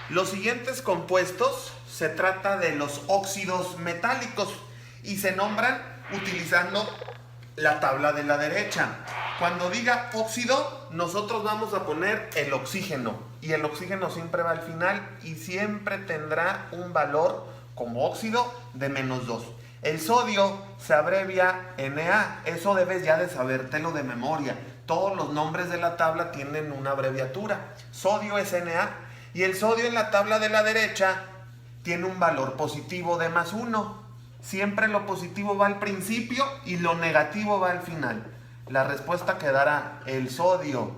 Los siguientes compuestos se trata de los óxidos metálicos y se nombran utilizando la tabla de la derecha. Cuando diga óxido, nosotros vamos a poner el oxígeno, y el oxígeno siempre va al final y siempre tendrá un valor como óxido de -2. El sodio se abrevia Na, eso debes ya de sabértelo de memoria. Todos los nombres de la tabla tienen una abreviatura. Sodio es Na, y el sodio en la tabla de la derecha tiene un valor positivo de +1. Siempre lo positivo va al principio y lo negativo va al final. La respuesta quedará el sodio,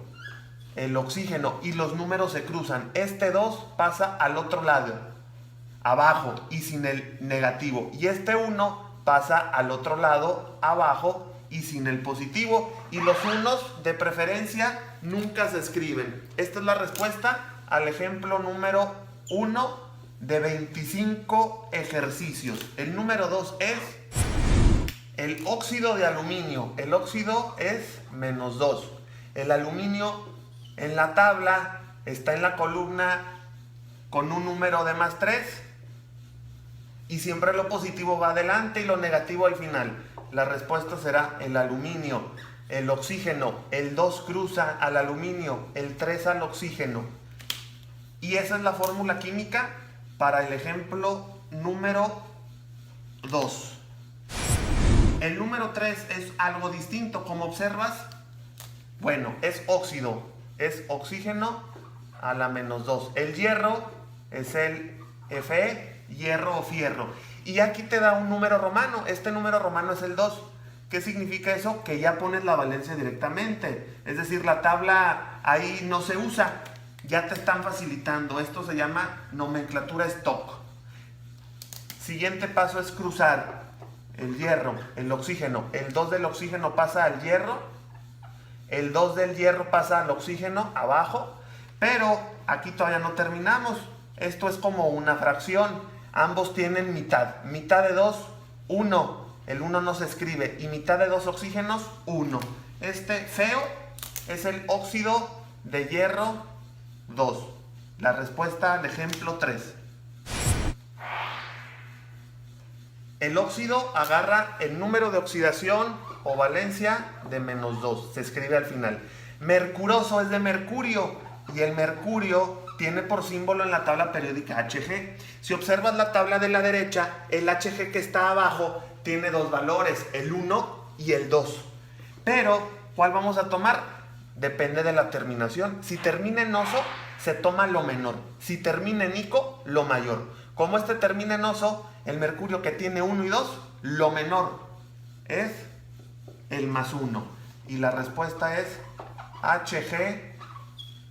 el oxígeno, y los números se cruzan. Este 2 pasa al otro lado, abajo y sin el negativo. Y este 1 pasa al otro lado, abajo y sin el positivo. Y los unos, de preferencia, nunca se escriben. Esta es la respuesta al ejemplo número 1 de 25 ejercicios. El número 2 es el óxido de aluminio. El óxido es -2. El aluminio en la tabla está en la columna con un número de +3 y siempre lo positivo va adelante y lo negativo al final. La respuesta será el aluminio. El oxígeno, el 2 cruza al aluminio, el 3 al oxígeno. Y esa es la fórmula química para el ejemplo número 2. El número 3 es algo distinto. Como observas, bueno, es óxido, es oxígeno a la -2. El hierro es el Fe, hierro o fierro. Y aquí te da un número romano. Este número romano es el 2. ¿Qué significa eso? Que ya pones la valencia directamente. Es decir, la tabla ahí no se usa. Ya te están facilitando. Esto se llama nomenclatura stock. Siguiente paso es cruzar el hierro, el oxígeno. El 2 del oxígeno pasa al hierro. El 2 del hierro pasa al oxígeno abajo. Pero aquí todavía no terminamos. Esto es como una fracción. Ambos tienen mitad. Mitad de 2, 1. El 1 no se escribe. Y mitad de 2 oxígenos, 1. Este feo es el óxido de hierro 2. La respuesta al ejemplo 3. El óxido agarra el número de oxidación o valencia de -2. Se escribe al final. Mercuroso es de mercurio. Y el mercurio tiene por símbolo en la tabla periódica Hg. Si observas la tabla de la derecha, el Hg que está abajo tiene dos valores, el 1 y el 2. Pero, ¿cuál vamos a tomar? Depende de la terminación. Si termina en oso, se toma lo menor. Si termina en ico, lo mayor. Como este termina en oso, el mercurio que tiene 1 y 2, lo menor es el +1. Y la respuesta es Hg,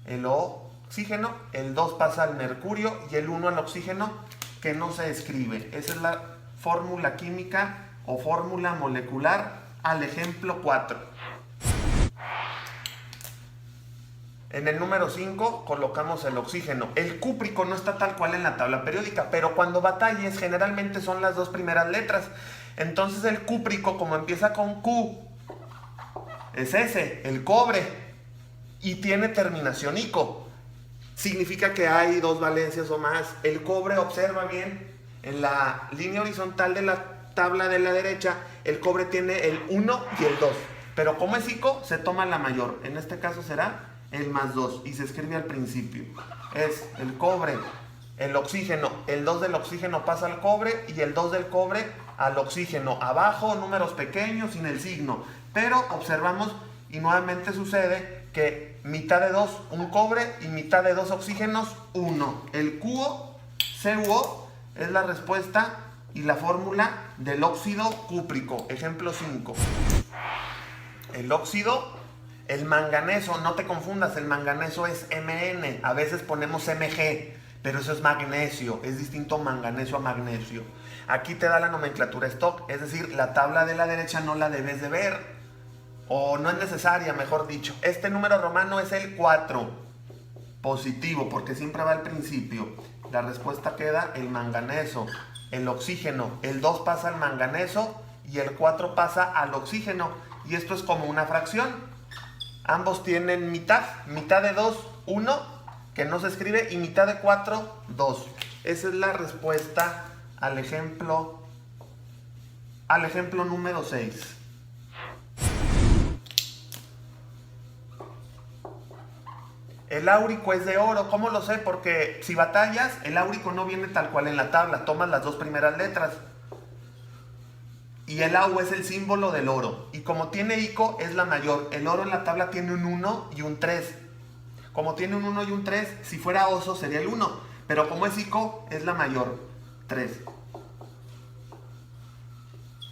el oxígeno, el 2 pasa al mercurio y el 1 al oxígeno, que no se escribe. Esa es la fórmula química o fórmula molecular al ejemplo 4. En el número 5 colocamos el oxígeno. El cúprico no está tal cual en la tabla periódica, pero cuando batalles generalmente son las dos primeras letras. Entonces el cúprico, como empieza con Q, es ese, el cobre, y tiene terminación ico. Significa que hay dos valencias o más. El cobre, observa bien, en la línea horizontal de la tabla de la derecha, el cobre tiene el 1 y el 2. Pero como es ico, se toma la mayor. En este caso será el +2 y se escribe al principio. Es el cobre, el oxígeno, el 2 del oxígeno pasa al cobre y el 2 del cobre al oxígeno. Abajo números pequeños sin el signo. Pero observamos y nuevamente sucede que mitad de 2 un cobre y mitad de 2 oxígenos 1. El QO, CuO es la respuesta y la fórmula del óxido cúprico. Ejemplo 5. El óxido, el manganeso, no te confundas, el manganeso es Mn. A veces ponemos Mg, pero eso es magnesio. Es distinto manganeso a magnesio. Aquí te da la nomenclatura stock, es decir, la tabla de la derecha no la debes de ver. O no es necesaria, mejor dicho. Este número romano es el 4. Positivo, porque siempre va al principio. La respuesta queda el manganeso, el oxígeno. El 2 pasa al manganeso y el 4 pasa al oxígeno. Y esto es como una fracción. Ambos tienen mitad. Mitad de 2, 1, que no se escribe, y mitad de 4, 2. Esa es la respuesta al ejemplo número 6. El áurico es de oro. ¿Cómo lo sé? Porque si batallas, el áurico no viene tal cual en la tabla. Tomas las dos primeras letras. Y el AU es el símbolo del oro. Y como tiene ICO, es la mayor. El oro en la tabla tiene un 1 y un 3. Como tiene un 1 y un 3, si fuera oso sería el 1. Pero como es ICO, es la mayor. 3.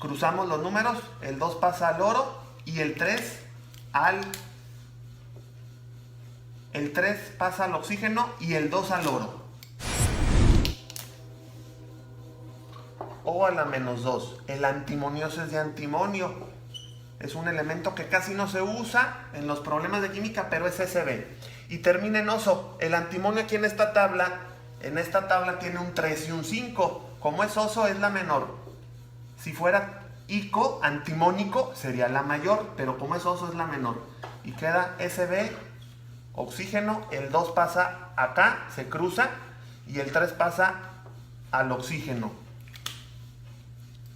Cruzamos los números. El 2 pasa al oro y el 3 al... El 3 pasa al oxígeno y el 2 al oro. O a la menos 2. El antimonioso es de antimonio. Es un elemento que casi no se usa en los problemas de química, pero es SB. Y termina en oso. El antimonio aquí en esta tabla tiene un 3 y un 5. Como es oso, es la menor. Si fuera ICO, antimónico, sería la mayor, pero como es oso, es la menor. Y queda SB, oxígeno, el 2 pasa acá, se cruza, y el 3 pasa al oxígeno.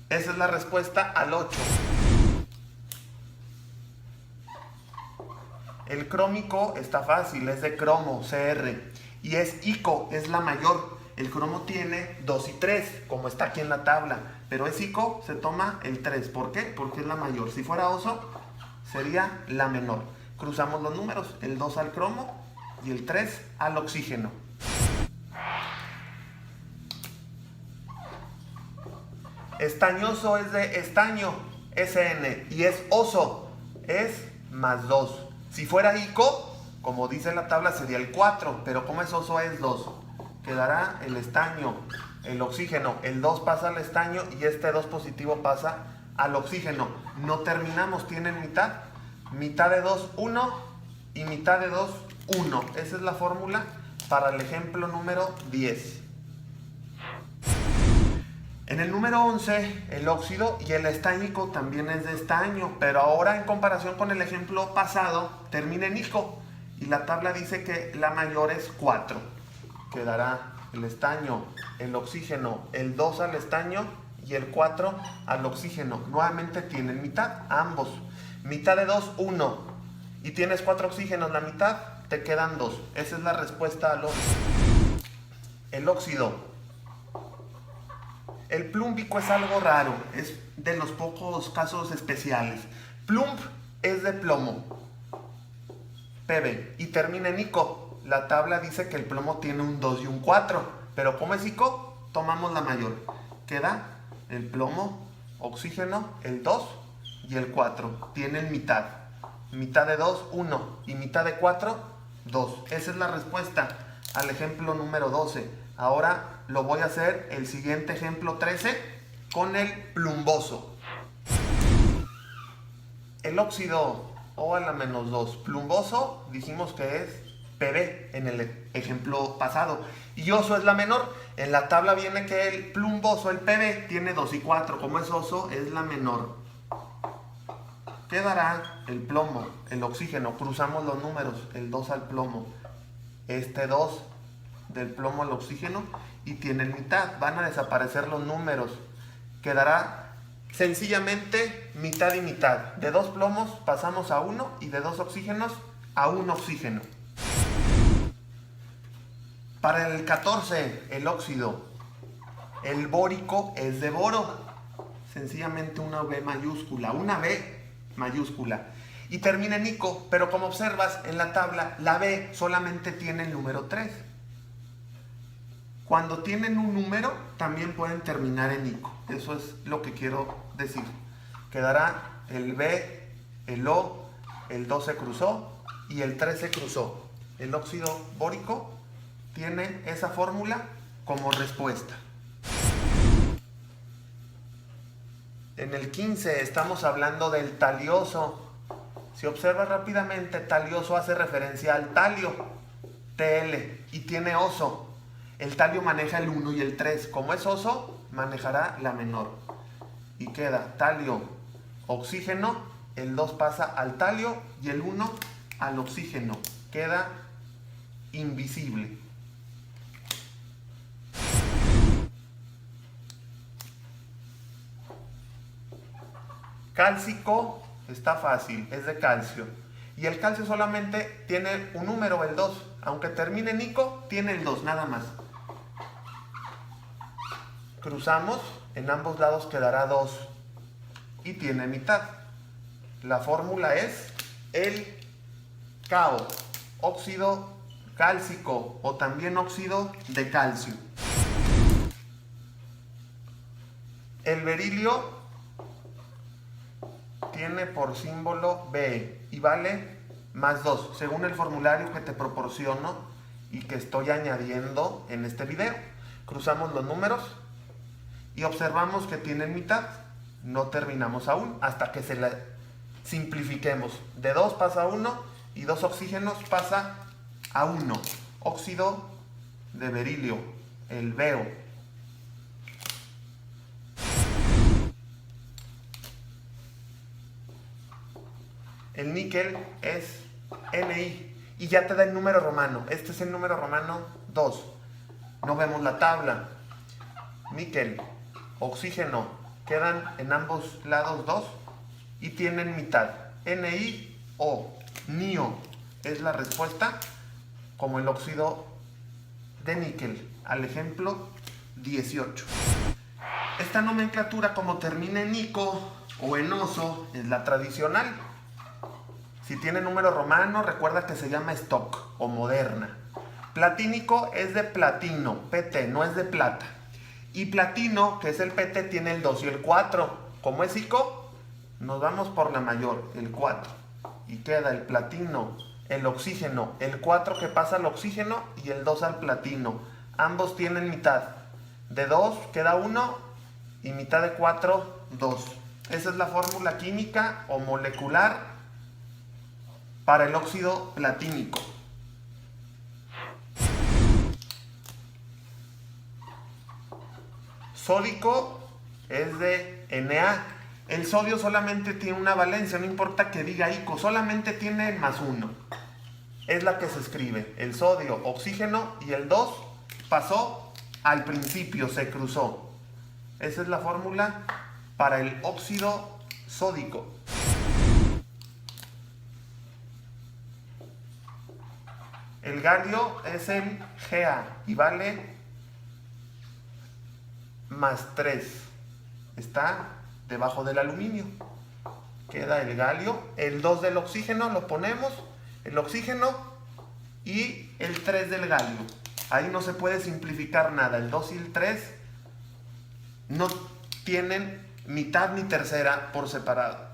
Esa es la respuesta al 8. El crómico está fácil, es de cromo, CR. Y es ICO, es la mayor. El cromo tiene 2 y 3, como está aquí en la tabla. Pero es ICO, se toma el 3. ¿Por qué? Porque es la mayor. Si fuera oso, sería la menor. Cruzamos los números, el 2 al cromo y el 3 al oxígeno. Estañoso es de estaño, SN, y es oso, es más 2. Si fuera ICO, como dice la tabla, sería el 4, pero como es oso es 2. Quedará el estaño, el oxígeno, el 2 pasa al estaño y este 2 positivo pasa al oxígeno. No terminamos, tienen mitad. Mitad de 2, 1 y mitad de 2, 1. Esa es la fórmula para el ejemplo número 10. En el número 11, el óxido y el estáñico también es de estaño, pero ahora en comparación con el ejemplo pasado, termina en ico y la tabla dice que la mayor es 4. Quedará el estaño, el oxígeno, el 2 al estaño y el 4 al oxígeno. Nuevamente tienen mitad, ambos. Mitad de 2, 1. Y tienes 4 oxígenos, la mitad, te quedan 2. Esa es la respuesta al óxido. El óxido. El plúmbico es algo raro, es de los pocos casos especiales. Plumb es de plomo, Pb, y termina en ico. La tabla dice que el plomo tiene un 2 y un 4, pero como es ico, tomamos la mayor. Queda el plomo, oxígeno, el 2 y el 4. Tienen mitad. Mitad de 2, 1. Y mitad de 4, 2. Esa es la respuesta al ejemplo número 12. Ahora lo voy a hacer el siguiente ejemplo 13 con el plumboso. El óxido O a la menos 2. Plumboso dijimos que es Pb en el ejemplo pasado. Y oso es la menor. En la tabla viene que el plumboso, el Pb, tiene 2 y 4. Como es oso, es la menor. Quedará el plomo, el oxígeno. Cruzamos los números, el 2 al plomo. Este 2 del plomo al oxígeno y tienen mitad. Van a desaparecer los números. Quedará sencillamente mitad y mitad. De 2 plomos pasamos a 1 y de 2 oxígenos a 1 oxígeno. Para el 14, el óxido. El bórico es de boro. Sencillamente una B mayúscula. Una B mayúscula. Y termina en ico, pero como observas en la tabla, la B solamente tiene el número 3. Cuando tienen un número, también pueden terminar en ico. Eso es lo que quiero decir. Quedará el B, el O, el 2 se cruzó y el 3 se cruzó. El óxido bórico tiene esa fórmula como respuesta. En el 15 estamos hablando del talioso. Si observas rápidamente, talioso hace referencia al talio, TL, y tiene oso. El talio maneja el 1 y el 3. Como es oso, manejará la menor. Y queda talio, oxígeno, el 2 pasa al talio y el 1 al oxígeno. Queda invisible. Cálcico está fácil, es de calcio. Y el calcio solamente tiene un número, el 2. Aunque termine en ico, tiene el 2, nada más. Cruzamos, en ambos lados quedará 2 y tiene mitad. La fórmula es el CaO, óxido cálcico o también óxido de calcio. El berilio tiene por símbolo Be y vale más 2, según el formulario que te proporciono y que estoy añadiendo en este video. Cruzamos los números y observamos que tienen mitad. No terminamos aún hasta que se la simplifiquemos. De 2 pasa a 1 y 2 oxígenos pasa a 1. Óxido de berilio, el Beo. El níquel es Ni y ya te da el número romano. Este es el número romano 2. No vemos la tabla. Níquel, oxígeno, quedan en ambos lados 2 y tienen mitad. NiO, NiO es la respuesta como el óxido de níquel al ejemplo 18. Esta nomenclatura, como termina en ico o en oso, es la tradicional. Si tiene número romano, recuerda que se llama stock o moderna. Platínico es de platino, PT, no es de plata. Y platino, que es el PT, tiene el 2 y el 4. Como es ico, nos vamos por la mayor, el 4. Y queda el platino, el oxígeno, el 4 que pasa al oxígeno y el 2 al platino. Ambos tienen mitad. De 2 queda 1 y mitad de 4, 2. Esa es la fórmula química o molecular para el óxido platínico. Sódico es de Na. El sodio solamente tiene una valencia, no importa que diga ico, solamente tiene más 1. Es la que se escribe. El sodio, oxígeno y el 2 pasó al principio, se cruzó. Esa es la fórmula para el óxido sódico. El galio es el Ga y vale más 3. Está debajo del aluminio. Queda el galio. El 2 del oxígeno lo ponemos. El oxígeno y el 3 del galio. Ahí no se puede simplificar nada. El 2 y el 3 no tienen mitad ni tercera por separado.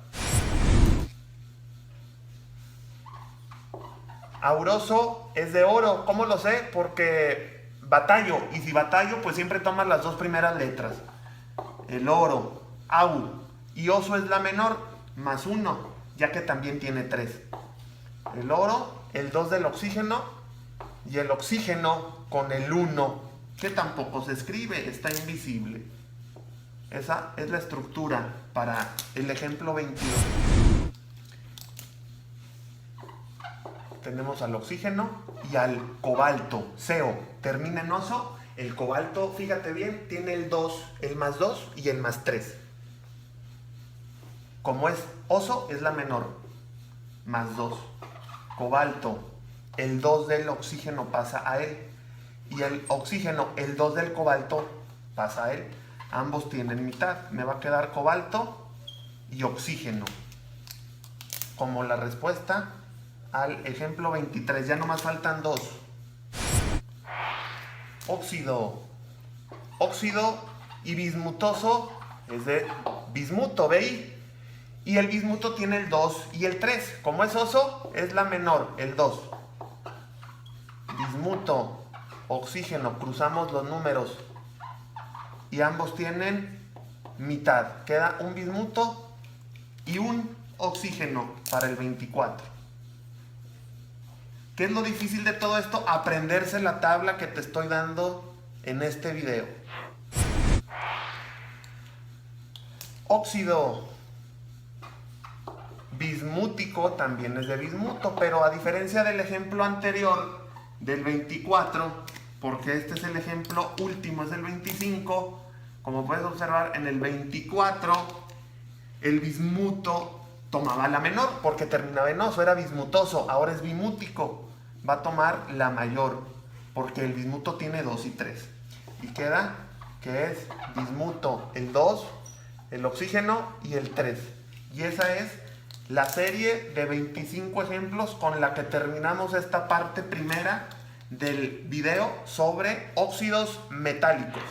Auroso es de oro. ¿Cómo lo sé? Porque batallo. Y si batallo, pues siempre tomas las dos primeras letras. El oro, Au. Y oso es la menor, más 1, ya que también tiene 3. El oro, el 2 del oxígeno y el oxígeno con el 1, que tampoco se escribe, está invisible. Esa es la estructura para el ejemplo 22. Tenemos al oxígeno y al cobalto, CO, termina en oso. El cobalto, fíjate bien, tiene el 2, el más 2 y el más 3. Como es oso, es la menor, más 2. Cobalto, el 2 del oxígeno pasa a él. Y el oxígeno, el 2 del cobalto pasa a él. Ambos tienen mitad. Me va a quedar cobalto y oxígeno como la respuesta al ejemplo 23. Ya nomás faltan 2. Óxido. Óxido y bismutoso es de bismuto, ¿veis? Y el bismuto tiene el 2 y el 3. Como es oso, es la menor, el 2. Bismuto, oxígeno, cruzamos los números. Y ambos tienen mitad. Queda un bismuto y un oxígeno para el 24. ¿Qué es lo difícil de todo esto? Aprenderse la tabla que te estoy dando en este video. Óxido bismútico también es de bismuto, pero a diferencia del ejemplo anterior, del 24, porque este es el ejemplo último, es el 25. Como puedes observar, en el 24 el bismuto tomaba la menor porque terminaba en oso, era bismutoso, ahora es bimútico. Va a tomar la mayor porque el bismuto tiene 2 y 3. Y queda que es bismuto el 2, el oxígeno y el 3. Y esa es la serie de 25 ejemplos con la que terminamos esta parte primera del video sobre óxidos metálicos.